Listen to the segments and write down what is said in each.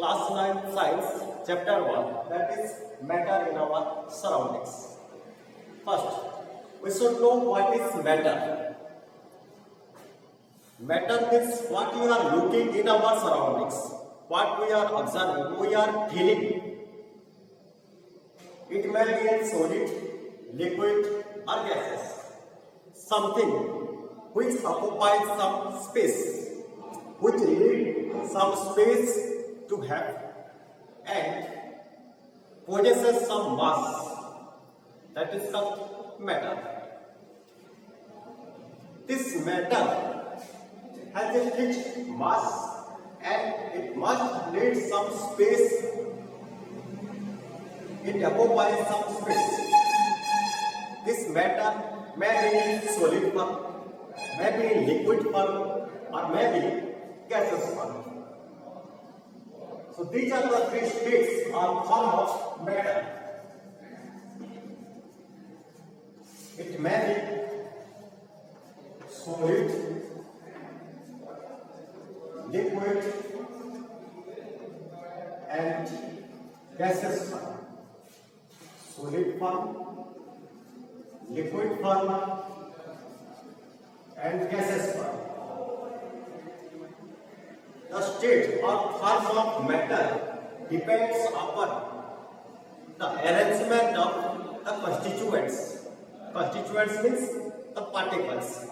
Class 9 Science, Chapter 1, that is matter in our surroundings. First, we should know what is matter. Matter means what we are looking in our surroundings, what we are observing, we are feeling. It may be in solid, liquid or gases. Something which occupies some space, which needs some space to have and possesses some mass, that is called matter. This matter has a fixed mass and it must need some space. It occupies some space. This matter may be in solid form, may be in liquid form, or may be gaseous form. So these are the three states or form of matter. It may be solid, liquid, and gaseous form. Solid form, liquid form, and gaseous form. The state or form of matter depends upon the arrangement of the constituents. Constituents means the particles.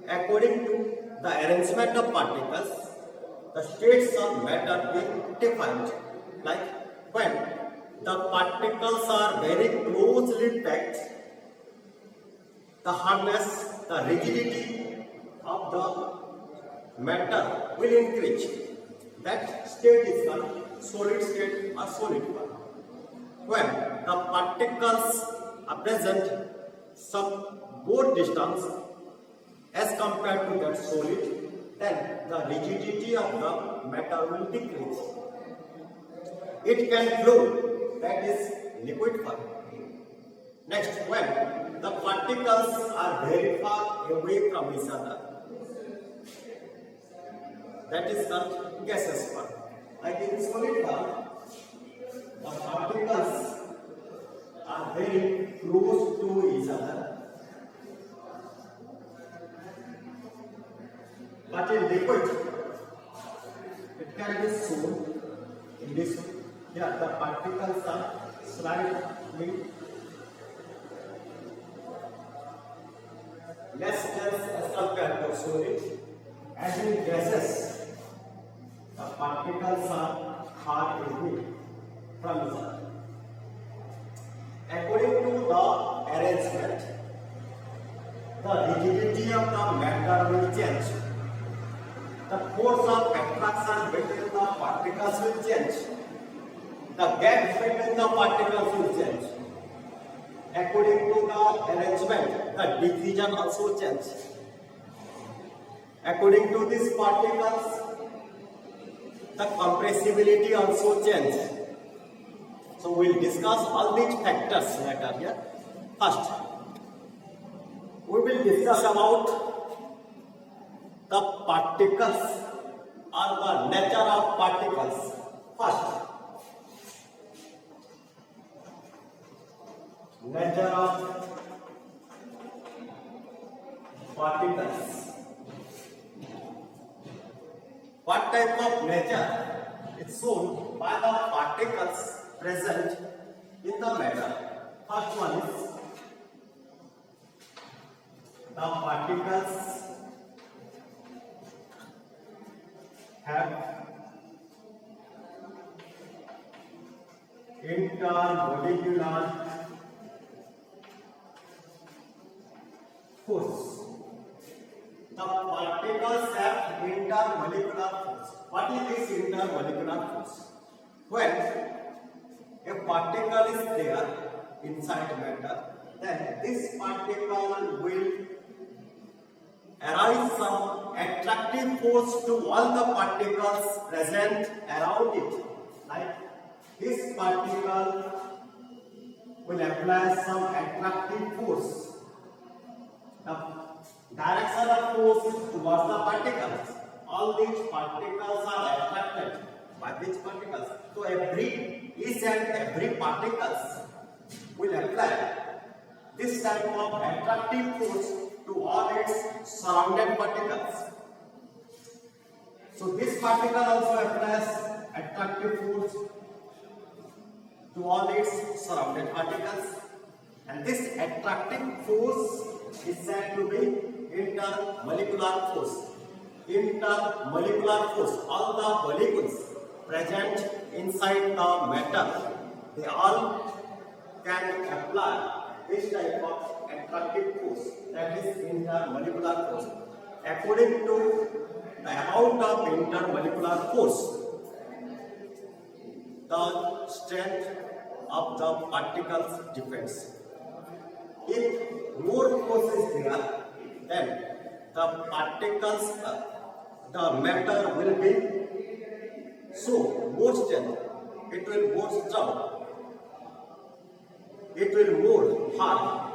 According to the arrangement of particles, the states of matter will be defined. Like when the particles are very closely packed, the hardness, the rigidity of the matter will increase. That state is called solid state or solid form. When the particles are present some more distance as compared to that solid, then the rigidity of the matter will decrease. It can flow, that is liquid form. Next, when the particles are very far away from each other, that is called gaseous form. Like in solid form, the particles are very close to each other. But in liquid, it can be shown in this way. Here the particles are slightly less dense as compared to solid. As in gases, the particles are far away from each other. According to the arrangement, the rigidity of the matter will change. The force of attraction between the particles will change. The gap between the particles will change. According to the arrangement, the diffusion also changes. According to these particles, the compressibility also changes. So we will discuss all these factors later here. First, we will discuss about the particles or the nature of particles. First, nature of particles. What type of nature is shown by the particles present in the matter? First one is the particles have intermolecular force. The particles have intermolecular force. What is this intermolecular force? When a particle is there inside matter, then this particle will arise some attractive force to all the particles present around it. Like this particle will apply some attractive force. The direction of force is towards the particles. All these particles are attracted by which particles? So each and every particles will apply this type of attractive force to all its surrounded particles. So this particle also applies attractive force to all its surrounded particles, and this attractive force is said to be intermolecular force. Intermolecular force. All the molecules present inside the matter, they all can apply this type of attractive force, that is intermolecular force. According to the amount of intermolecular force, the strength of the particles depends. If more force is there, then the particles, the matter will be so more strength, it will more strong, it will more hard.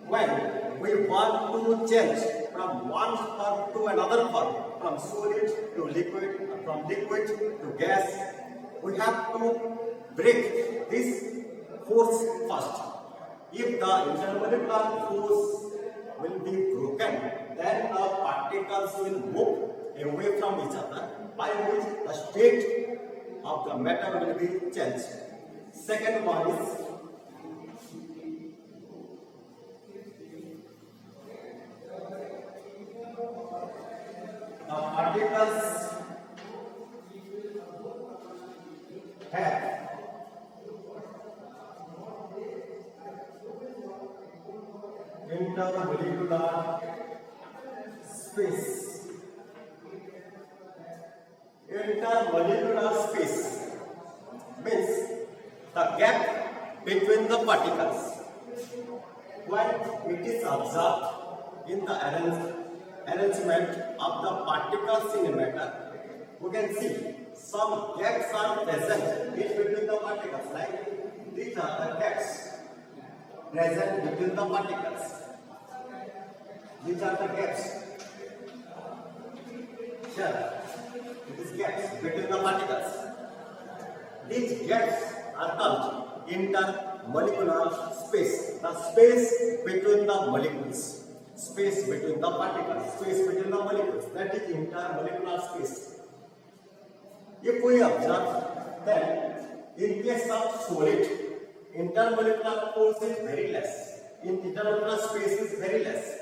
When we want to change from one form to another form, from solid to liquid, from liquid to gas, we have to break this force first. If the intermolecular force will be broken, then the particles will move away from each other, by which the state of the matter will be changed. Second one is the particles have intermolecular space. Intermolecular space means the gap between the particles. When it is observed in the arrangement of the particles in a matter, we can see some gaps are present in between the particles, like these are the gaps present between the particles. These are the gaps. Here, it is gaps between the particles. These gaps are called intermolecular space. The space between the molecules, space between the particles, space between the molecules, that is intermolecular space. If we observe, then in case of solid, intermolecular force is very less. In intermolecular space is very less,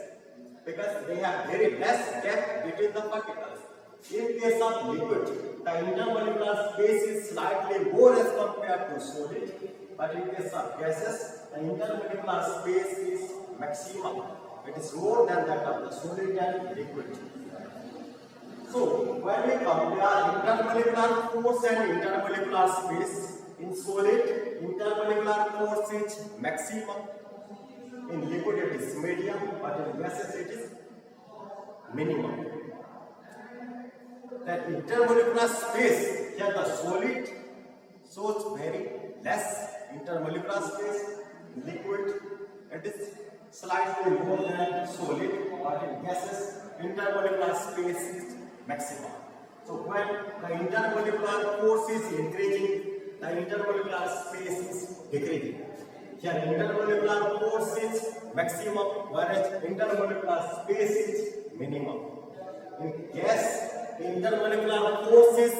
because they have very less gap between the particles. In case of liquid, the intermolecular space is slightly more as compared to solid, but in case of gases, the intermolecular space is maximum. It is more than that of the solid and liquid. So, when we compare intermolecular force and intermolecular space, in solid, intermolecular force is maximum, in liquid it is medium, but in gases it is minimum. That intermolecular space, here the solid shows very less intermolecular space, liquid it is slightly more than solid, but in gases intermolecular space is maximum. So when the intermolecular force is increasing, the intermolecular space is decreasing. Here intermolecular force is maximum, whereas intermolecular space is minimum. In gas, the intermolecular force is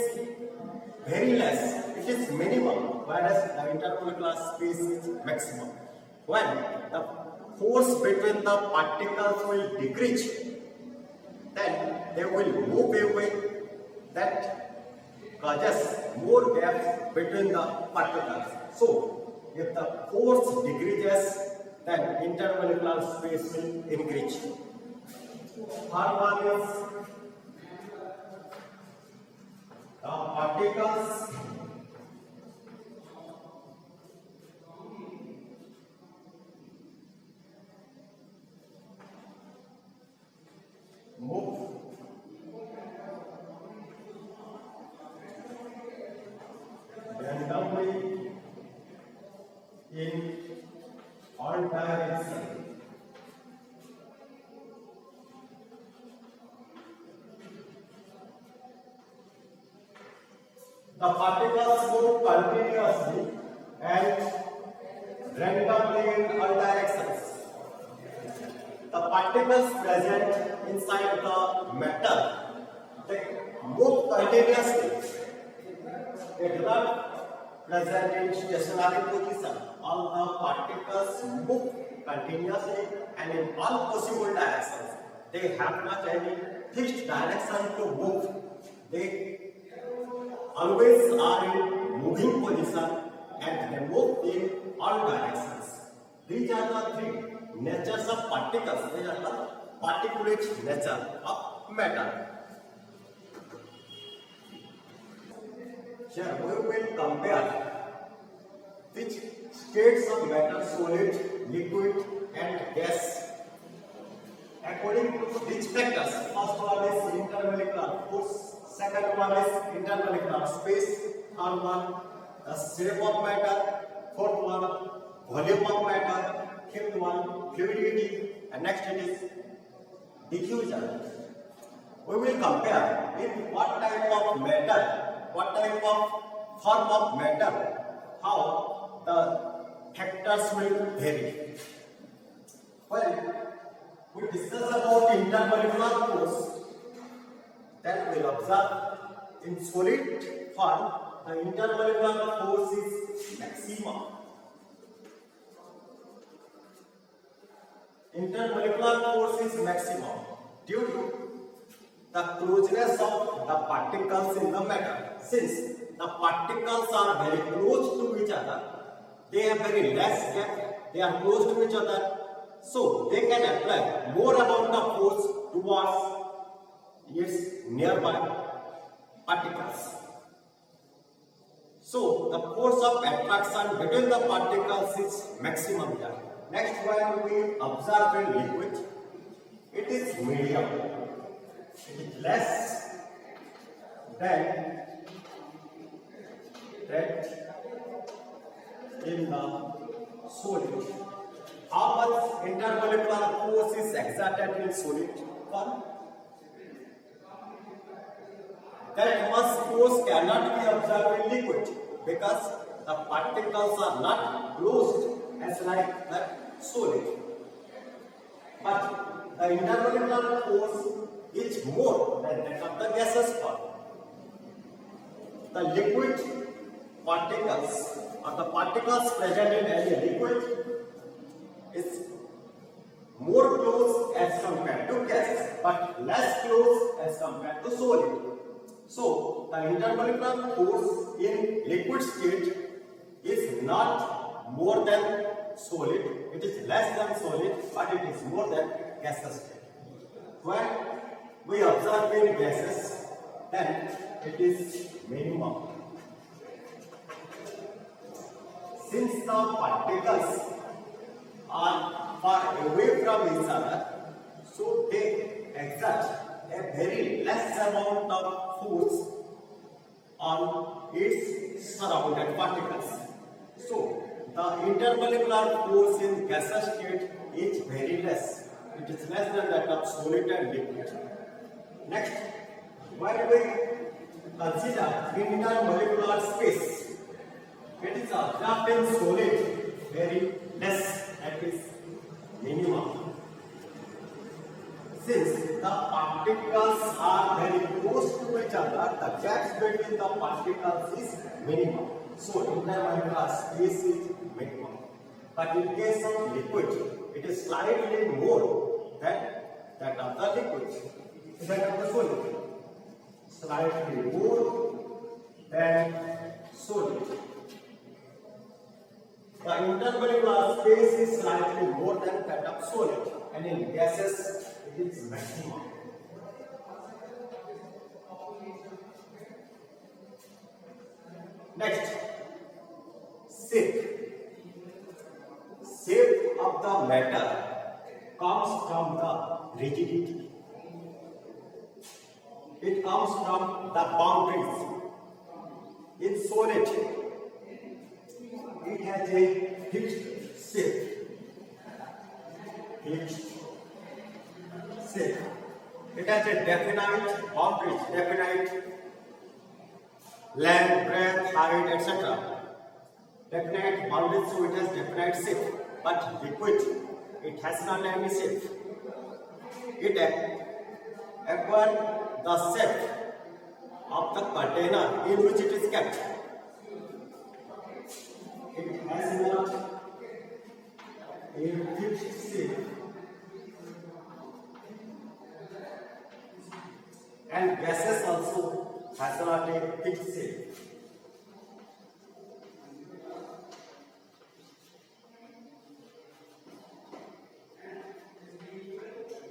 very less, it is minimum, whereas the intermolecular space is maximum. When the force between the particles will decrease, then they will move away, that causes more gaps between the particles. So, if the force decreases, then intermolecular space will increase. Third one is the particles move randomly in all directions. The particles move continuously and randomly in all directions. The particles present inside the metal, they move continuously. They do not present in stationary position. All the particles move continuously and in all possible directions. They have not any fixed direction to move. They always are in moving position and they move in all directions. These are the three natures of particles. These are the particulate nature of matter. Here we will compare which states of matter: solid, liquid, and gas. According to which factors? First one is intermolecular force, second one is intermolecular space, third one the shape of matter, fourth one volume of matter, fifth one fluidity, and next it is diffusion. We will compare in what type of matter, what type of form of matter, how the factors will vary. Well, we discuss about intermolecular force, then we will observe in solid form the intermolecular force is maximum. Intermolecular force is maximum due to the closeness of the particles in the matter. Since the particles are very close to each other, they have very less gap, they are close to each other, so they can apply more amount of force towards its nearby particles. So the force of attraction between the particles is maximum here. Next one we observe in liquid. It is medium. It is less than that in the solid. How much intermolecular force is exerted in solid form? That much force cannot be observed in liquid because the particles are not closed as like the solid. But the intermolecular force is more than that of the gaseous form. The liquid particles or the particles present in any liquid is more close as compared to gas, but less close as compared to solid. So the intermolecular force in liquid state is not more than solid, it is less than solid, but it is more than gaseous state. When we observe in gases, then it is minimum. Since the particles are far away from each other, so they exert a very less amount of force on its surrounded particles. So the intermolecular force in gaseous state is very less. It is less than that of solid and liquid. Next, when we consider intermolecular space, it is observed in solid very less, that is minimum. Since the particles are very close to each other, the gaps between the particles is minimum. So intermolecular space is minimum. But in case of liquid, it is slightly more than that of the liquid, that of the solid. Slightly more than solid. The intermolecular space is slightly more than that of solid, and in gases it is maximum. Next, shape. Shape of the matter comes from the rigidity. It comes from the boundaries. In solid, it has a fixed shape. Fixed shape. It has a definite boundaries, definite length, breadth, height, etc. Definite boundaries, so it has definite shape. But liquid, it has not any shape. It acquires the shape of the container in which it is kept. It has not a fixed shape. And gases also has not a fixed shape.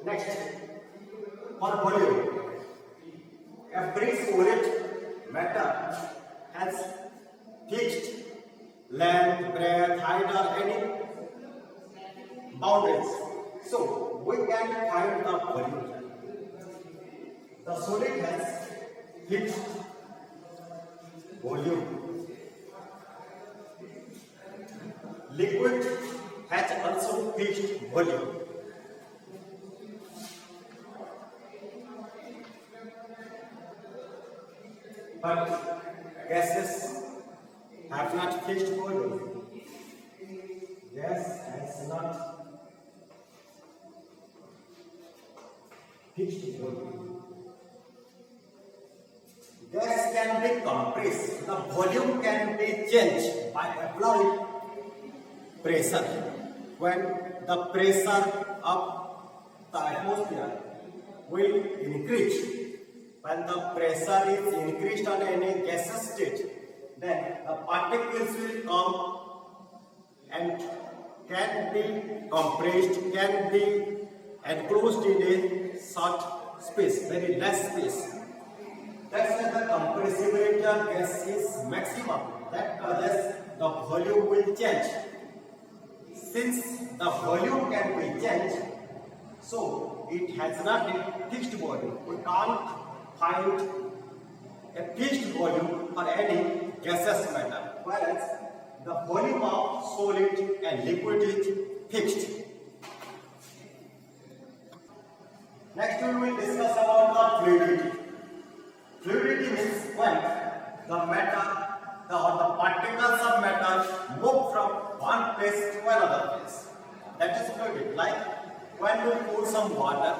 Next, for volume, every solid matter has fixed length, breadth, height, or any boundaries. So we can find the volume. The solid has fixed volume. Liquid has also fixed volume. But gases have not fixed volume. Gas has not fixed volume. Gas can be compressed. The volume can be changed by applying pressure. When the pressure of the atmosphere will increase, when the pressure is increased on any gaseous state, then the particles will come and can be compressed, can be enclosed in a short space, very less space. That's why the compressibility of gas is maximum. That causes the volume will change. Since the volume can be changed, so it has not a fixed volume. We can't find a fixed volume for any gaseous matter, whereas the volume of solid and liquid is fixed. Next we will discuss about the fluidity. Fluidity means when the matter or the particles of matter move from one place to another place. That is fluidity. Like when we pour some water,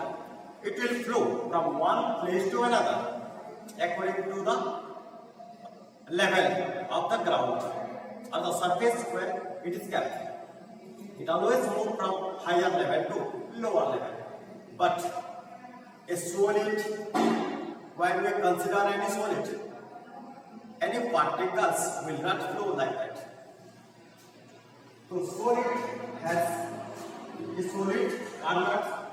it will flow from one place to another according to the level of the ground or the surface where it is kept. It always moves from higher level to lower level. But a solid, when we consider any solid, any particles will not flow like that. So solid has a solid are not.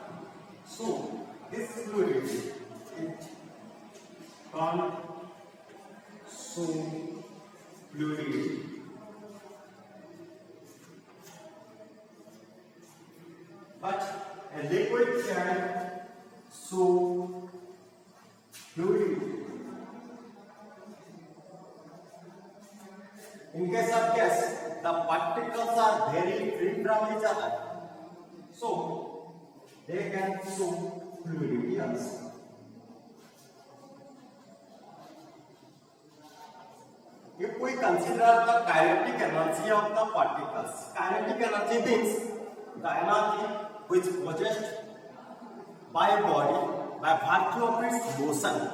So this fluidity it can't show fluidity. But a liquid can show fluidity. In case of gas, the particles are very free from each other, so they can show fluidity also. If we consider the kinetic energy of the particles, kinetic energy means the energy which possessed by a body by virtue of its motion.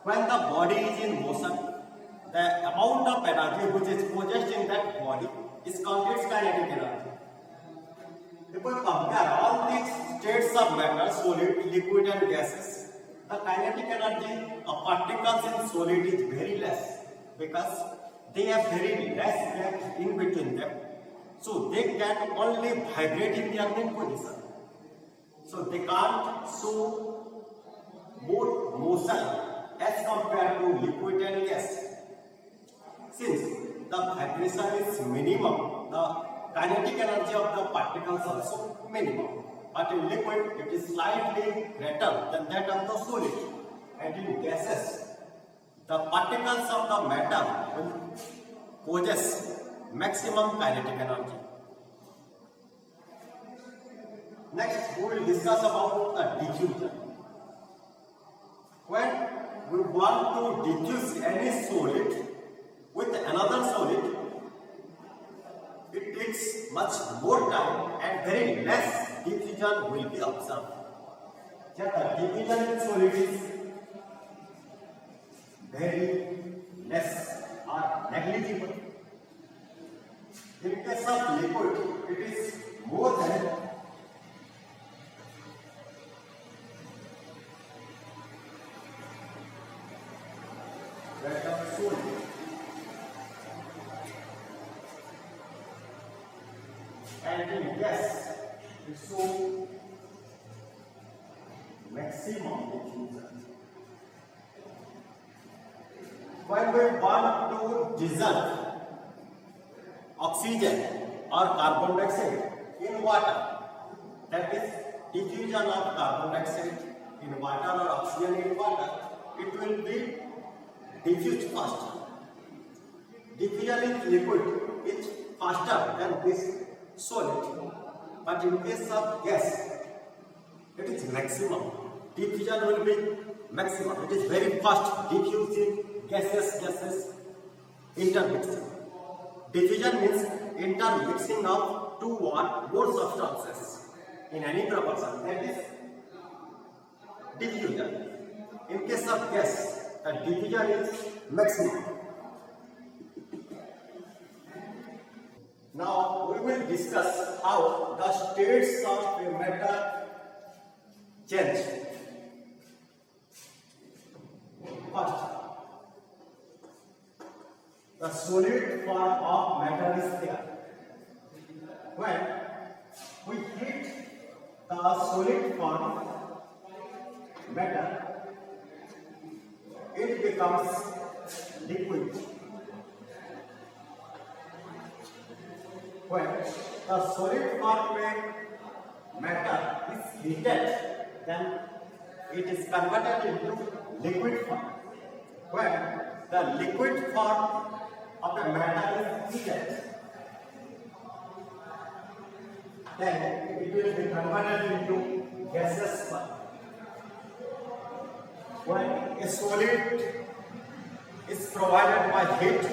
When the body is in motion, the amount of energy which is possessed in that body is called its kinetic energy. If we compare all these states of matter, solid, liquid and gases, the kinetic energy of particles in solid is very less because they have very less gap in between them. So they can only vibrate in their main position. So they can't show more motion as compared to liquid and gas. Since the vibration is minimum, the kinetic energy of the particles also minimum. But in liquid, it is slightly greater than that of the solid. And in gases, the particles of the matter will possess maximum kinetic energy. Next, we will discuss about the diffusion. When we want to diffuse any solid, much more time and very less diffusion will be observed. The diffusion in solid is very less or negligible. In case of liquid, it is more than that of solid. And in gas, it's so maximum diffusion. When we want to dissolve oxygen or carbon dioxide in water, that is diffusion of carbon dioxide in water or oxygen in water, it will be diffused faster. Diffusion in liquid is faster than this solid, but in case of gas, it is maximum. Diffusion will be maximum. It is very fast diffusing gases intermixing. Diffusion means intermixing of two or more substances in any proportion. That is diffusion. In case of gas, the diffusion is maximum. Now we will discuss how the states of a matter change. First, the solid form of matter is there. When we heat the solid form matter, it becomes liquid. When the solid form matter is heated, then it is converted into liquid form. When the liquid form of the matter is heated, then it will be converted into gaseous form. When a solid is provided by heat,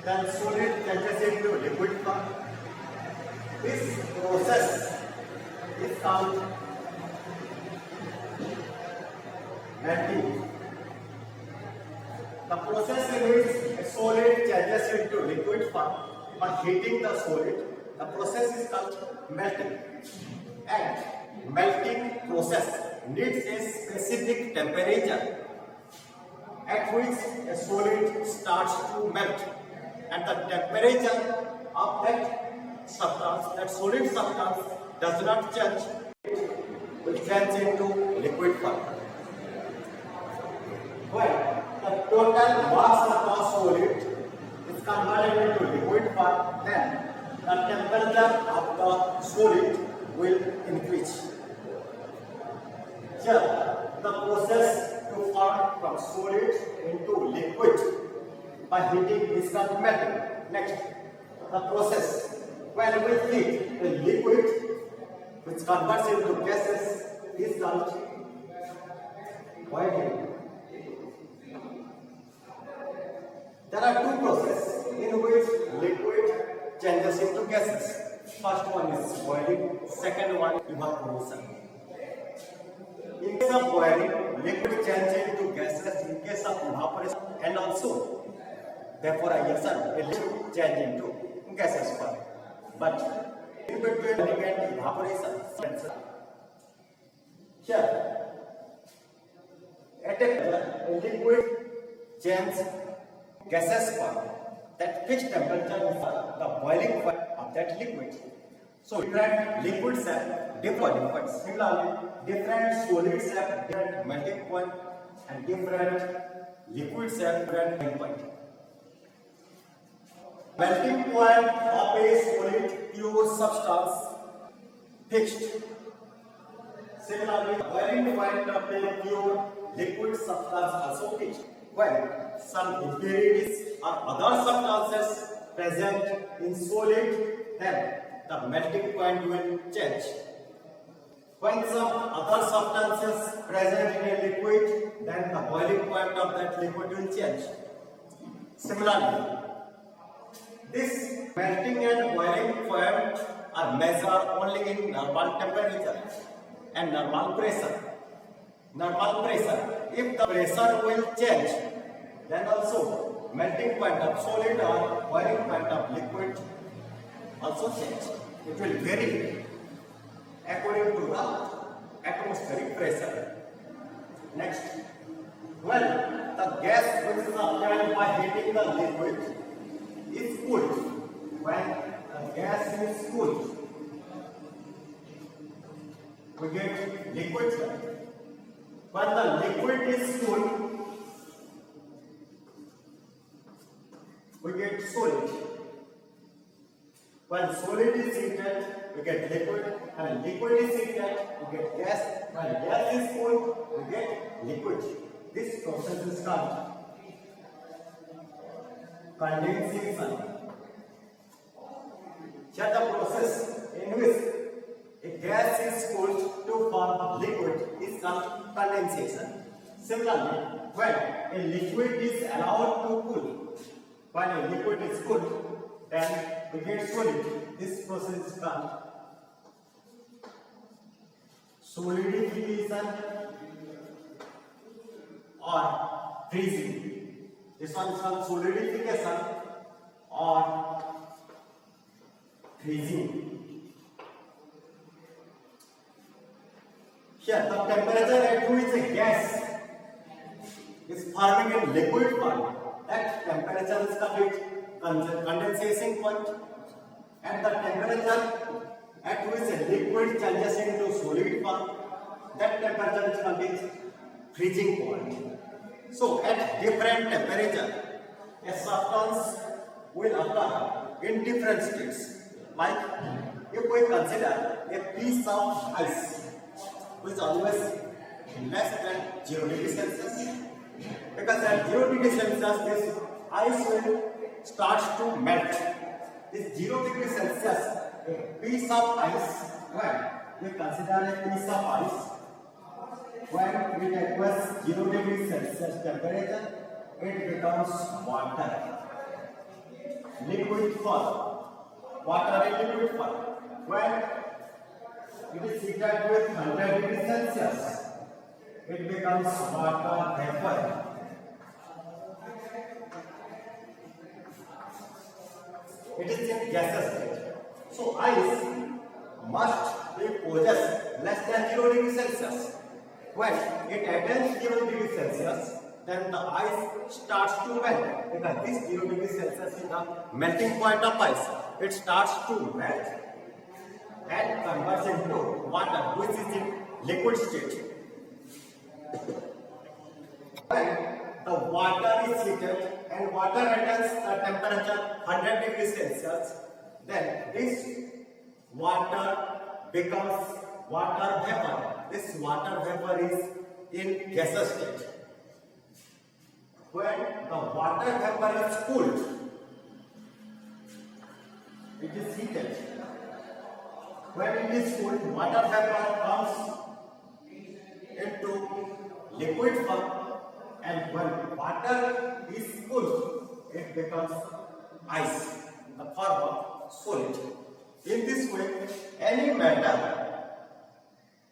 then solid changes into liquid form. This process is called melting. The process in which a solid changes into liquid form by heating the solid, the process is called melting. And melting process needs a specific temperature at which a solid starts to melt, and the temperature of that substance, that solid substance, does not change. It will change into liquid form. When the total mass of the solid is converted into liquid form, then the temperature of the solid will increase. Here, the process to form from solid into liquid by heating is called melting. Next, the process when we heat a liquid which converts into gases is called boiling. There are two processes in which liquid changes into gases. First one is boiling, second one evaporation. In case of boiling, liquid changes into gases. In case of evaporation and also vaporization, a liquid changes into gaseous form. But in between boiling and evaporation, here at a liquid changes gaseous form. That fixed temperature is the boiling point of that liquid. So different liquids have different boiling points. Similarly, different solids have different melting point and different liquids have different boiling point. Melting point of a solid pure substance fixed. Similarly, boiling point of a pure liquid substance also fixed. When some impurities or other substances present in solid, then the melting point will change. When some other substances present in a liquid, then the boiling point of that liquid will change. Similarly, This melting and boiling point are measured only in normal temperature and normal pressure. Normal pressure. If the pressure will change, then also melting point of solid or boiling point of liquid also change. It will vary according to the atmospheric pressure. Next, when the gas which is applied by heating the liquid is cooled. When the gas is cooled, we get liquid. When the liquid is cooled, we get solid. When solid is heated, we get liquid. When liquid is heated, we get gas. When gas is cooled, we get liquid. This process is called condensation. Here the process in which a gas is cooled to form liquid is called condensation. Similarly, when a liquid is allowed to cool, when a liquid is cooled, then we get solid. This process is called solidification or freezing. This one is called solidification or freezing. Here, the temperature at which a gas is forming in liquid form, that temperature is called condensation point, and the temperature at which a liquid changes into solid form, that temperature is called freezing point. So, at different temperature, a substance will occur in different states. Like, if we consider a piece of ice, which is always less than 0 degrees Celsius, because at 0 degrees Celsius, this ice will start to melt. This 0 degrees Celsius, a piece of ice, when we consider a piece of ice, when it acquires 0 degrees Celsius temperature, it becomes water, liquid form. Water in liquid form. When it is heated with 100 degrees Celsius, it becomes water vapor. It is in gaseous state. So ice must be possess less than 0 degrees Celsius. When it attains 0 degrees Celsius, then the ice starts to melt, because this 0 degrees Celsius is the melting point of ice. It starts to melt and converts into water, which is in liquid state. When the water is heated and water attains the temperature 100 degrees Celsius, then this water becomes water vapor. This water vapor is in gaseous state. When the water vapor is cooled, it is heated. When it is cooled, water vapor comes into liquid form, and when water is cooled, it becomes ice in the form of solid. In this way, any matter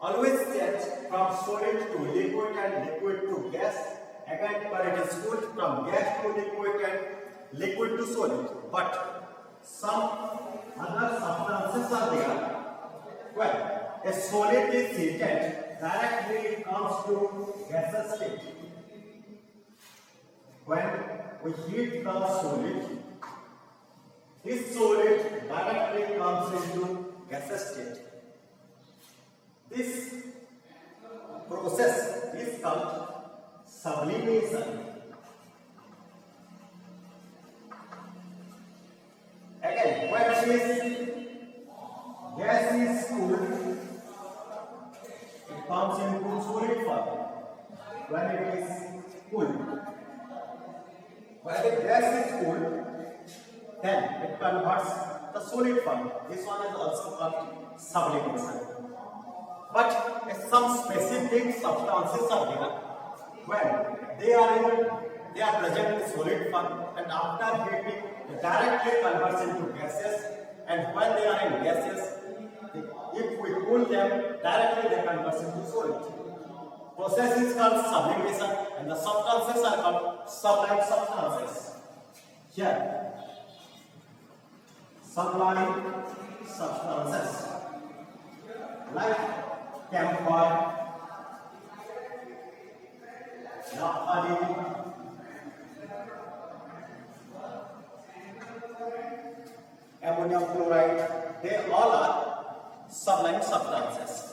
always change from solid to liquid and liquid to gas. Again, when it is cooled, from gas to liquid and liquid to solid. But some other substances are there. When a solid is heated, directly it comes to gaseous state. When we heat the solid, this solid directly comes into gaseous state. This process is called sublimation. Again, when this gas is cooled, it comes into solid form. When it is cooled, when the gas is cooled, then it converts the solid form. This one is also called sublimation. But some specific substances are there. When they are in they are present in solid form, and after heating, they directly converts into gases. And when they are in gases, if we cool them, directly they convert into solid. Process is called sublimation, and the substances are called sublime substances. Here, sublime substances like camphor, naphthalene, ammonium chloride, they all are sublime substances.